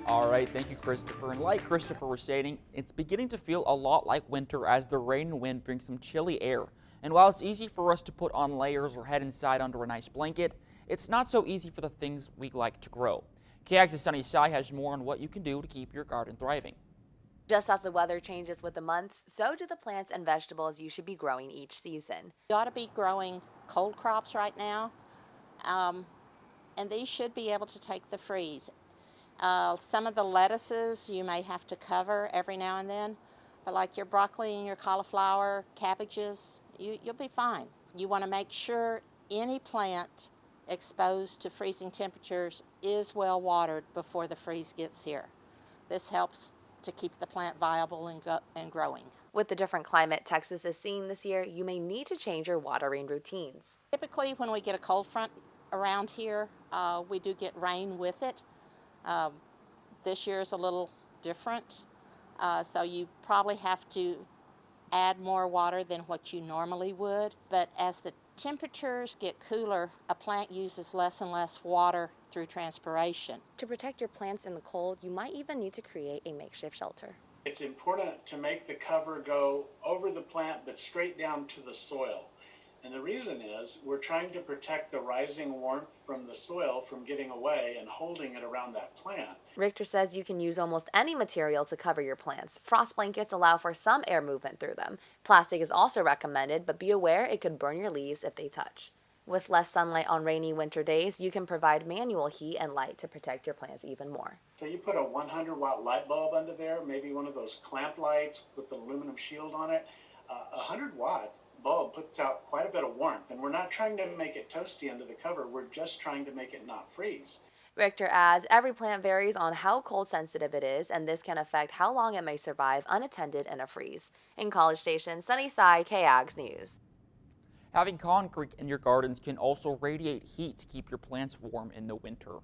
All right, thank you, Christopher. And like Christopher was stating, it's beginning to feel a lot like winter as the rain and wind bring some chilly air. And while it's easy for us to put on layers or head inside under a nice blanket, it's not so easy for the things we like to grow. KAG's Sunny Side has more on what you can do to keep your garden thriving. Just as the weather changes with the months, so do the plants and vegetables you should be growing each season. You ought to be growing cold crops right now, um, and these should be able to take the freeze. Some of the lettuces you may have to cover every now and then, but like your broccoli and your cauliflower, cabbages, you'll be fine. You want to make sure any plant exposed to freezing temperatures is well watered before the freeze gets here. This helps to keep the plant viable and growing. With the different climate Texas is seeing this year, you may need to change your watering routines. Typically when we get a cold front around here, we do get rain with it. This year is a little different, so you probably have to add more water than what you normally would. But as the temperatures get cooler, a plant uses less and less water through transpiration. To protect your plants in the cold, you might even need to create a makeshift shelter. It's important to make the cover go over the plant but straight down to the soil. And the reason is we're trying to protect the rising warmth from the soil from getting away and holding it around that plant. Richter says you can use almost any material to cover your plants. Frost blankets allow for some air movement through them. Plastic is also recommended, but be aware it could burn your leaves if they touch. With less sunlight on rainy winter days, you can provide manual heat and light to protect your plants even more. So you put a 100-watt light bulb under there, maybe one of those clamp lights with the aluminum shield on it. A 100-watt bulb puts out quite a bit of warmth, and we're not trying to make it toasty under the cover, we're just trying to make it not freeze. Richter adds, every plant varies on how cold sensitive it is, and this can affect how long it may survive unattended in a freeze. In College Station, Sunnyside, KAGS News. Having concrete in your gardens can also radiate heat to keep your plants warm in the winter.